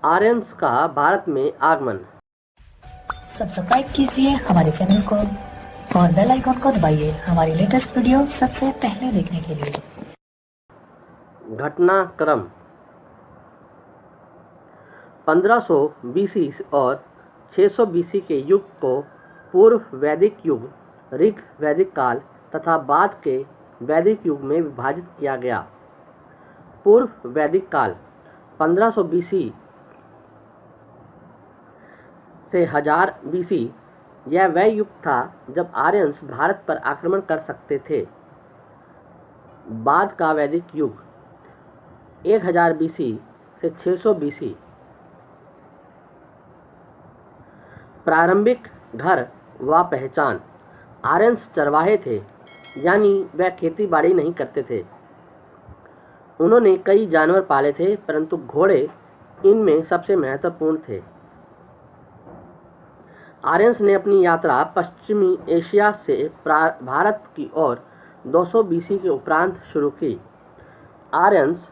Aryans का भारत में आगमन। सब्सक्राइब कीजिए हमारे चैनल को और बेल आइकॉन को दबाइए हमारी लेटेस्ट वीडियो सबसे पहले देखने के लिए। घटनाक्रम 1500 बीसी और 600 बीसी के युग को पूर्व वैदिक युग, ऋग वैदिक काल तथा बाद के वैदिक युग में विभाजित किया गया। पूर्व वैदिक काल 1500 बीसी से 1000 बीसी यह वह युग था जब आर्यंस भारत पर आक्रमण कर सकते थे। बाद का वैदिक युग 1000 बीसी से 600 बीसी। प्रारंभिक घर व पहचान। आर्यंस चरवाहे थे, यानी वह खेती बाड़ी नहीं करते थे। उन्होंने कई जानवर पाले थे, परंतु घोड़े इनमें सबसे महत्वपूर्ण थे। आर्यंस ने अपनी यात्रा पश्चिमी एशिया से भारत की ओर 200 बीसी के उपरांत शुरू की। आर्यंस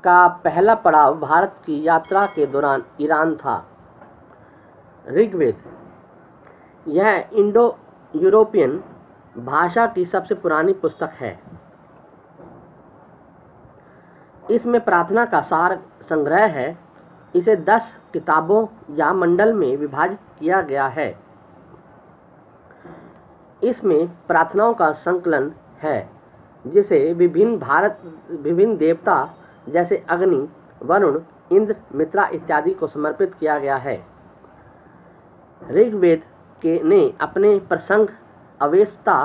का पहला पड़ाव भारत की यात्रा के दौरान ईरान था। ऋग्वेद यह इंडो यूरोपियन भाषा की सबसे पुरानी पुस्तक है। इसमें प्रार्थना का सार संग्रह है। इसे 10 किताबों या मंडल में विभाजित किया गया है। इसमें प्रार्थनाओं का संकलन है, जिसे विभिन्न देवता जैसे अग्नि, वरुण, इंद्र, मित्रा इत्यादि को समर्पित किया गया है। ऋग्वेद ने अपने प्रसंग अवेस्ता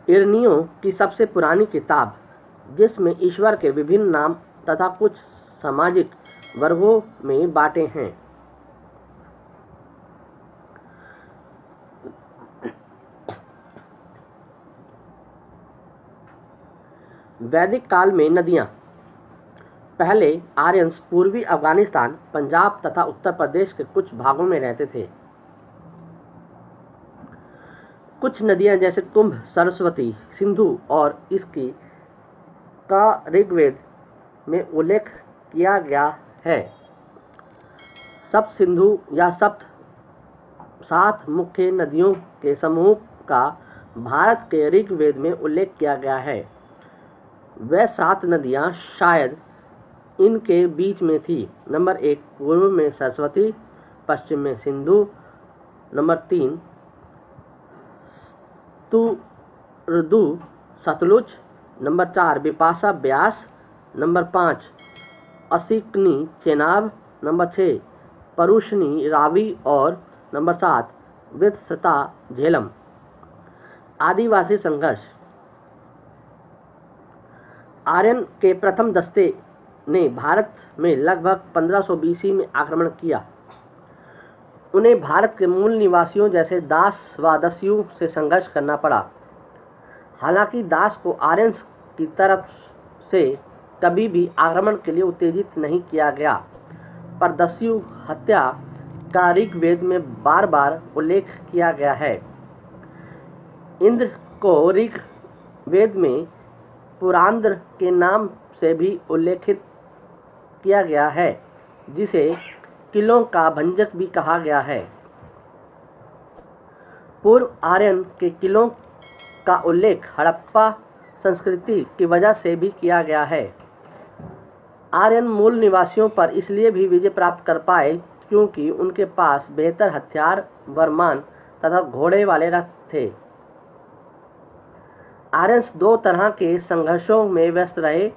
ईर्णियों की सबसे पुरानी किताब, जिसमें ईश्वर के विभिन्न नाम तथा कुछ सामाजिक वर्गों में बांटे हैं। वैदिक काल में नदियां। पहले आर्यंस पूर्वी अफगानिस्तान, पंजाब तथा उत्तर प्रदेश के कुछ भागों में रहते थे। कुछ नदियां जैसे कुंभ, सरस्वती, सिंधु और इसकी का ऋग्वेद में उल्लेख किया गया है। सप्त सिंधु या सप्त 7 मुख्य नदियों के समूह का भारत के ऋग्वेद में उल्लेख किया गया है। वह 7 नदियां शायद इनके बीच में थी। नंबर 1 पूर्व में सरस्वती, पश्चिम में सिंधु, नंबर 3 स्तुरदु Sutlej, number 4 Bipasha Beas, number 5 Asikni Chenab, number 6 Parushni Ravi और नंबर 7 वित्सता झेलम। आदिवासी संघर्ष। आर्यन के प्रथम दस्ते ने भारत में लगभग 1500 बीसी में आक्रमण किया। उन्हें भारत के मूल निवासियों जैसे दास व दस्युओं से संघर्ष करना पड़ा। हालांकि दास को आर्यंस की तरफ से कभी भी आक्रमण के लिए उत्तेजित नहीं किया गया, पर दस्यु हत्या का ऋग्वेद में बार बार उल्लेख किया गया है। इंद्र को ऋग्वेद में पुरांद्र के नाम से भी उल्लेखित किया गया है, जिसे किलों का भंजक भी कहा गया है। पूर्व आर्यन के किलों का उल्लेख हड़प्पा संस्कृति की वजह से भी किया गया है। आर्यन मूल निवासियों पर इसलिए भी विजय प्राप्त कर पाए क्योंकि उनके पास बेहतर हथियार, वरमान तथा घोड़े वाले रथ थे। आर्यंस 2 तरह के संघर्षों में व्यस्त रहे,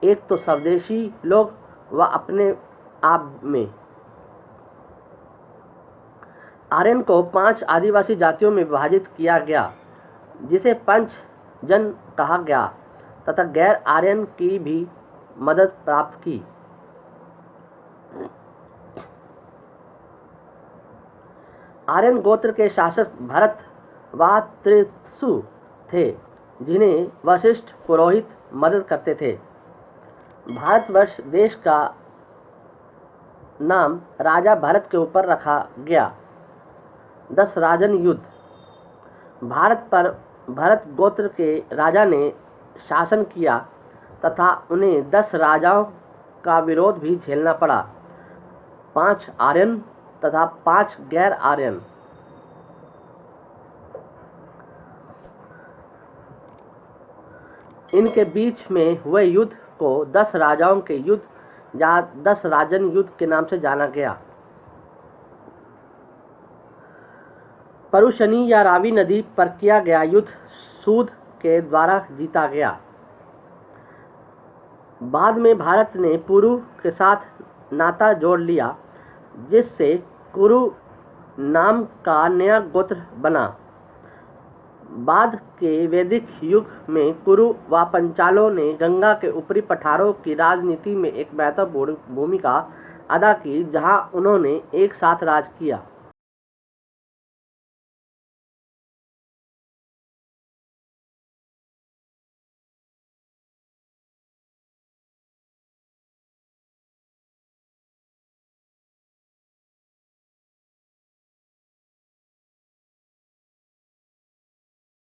एक तो स्वदेशी लोग व अपने आप में। आर्यन को 5 आदिवासी जातियों में विभाजित किया गया, जिसे पंच जन कहा गया तथा गैर आर्यन की भी मदद प्राप्त की। आर्यन गोत्र के शासक भरत व त्रिशु थे, जिन्हें वशिष्ठ पुरोहित मदद करते थे। भारतवर्ष देश का नाम राजा भरत के ऊपर रखा गया। 10 राजन युद्ध। भारत पर भरत गोत्र के राजा ने शासन किया तथा उन्हें 10 राजाओं का विरोध भी झेलना पड़ा। 5 आर्यन तथा 5 गैर आर्यन। इनके बीच में हुए युद्ध को 10 राजाओं के युद्ध या 10 राजन युद्ध के नाम से जाना गया। परुशनी या रावी नदी पर किया गया युद्ध सूद के द्वारा जीता गया। बाद में भारत ने पुरु के साथ नाता जोड़ लिया, जिससे कुरु नाम का नया गोत्र बना। बाद के वैदिक युग में कुरु व पंचालों ने गंगा के ऊपरी पठारों की राजनीति में एक महत्वपूर्ण भूमिका अदा की, जहां उन्होंने एक साथ राज किया।